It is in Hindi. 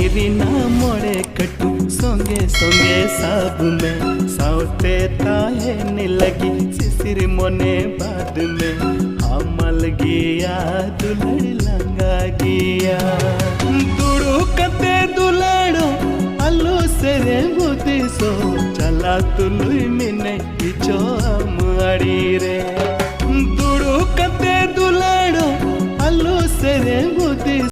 मेरी ना मोड़े कटू सोंगे सोंगे साब में साउते ताहे ने लगी सिसिर मोने बाद में हमल गया दुलड़ लंगा गया दुड़ू कते दुलाड़ो आलू से रे बुद्धि सो चला तुलुई मिने पिछो अमड़ी रे दुड़ू कते दुलाड़ो आलू से रे बुद्धि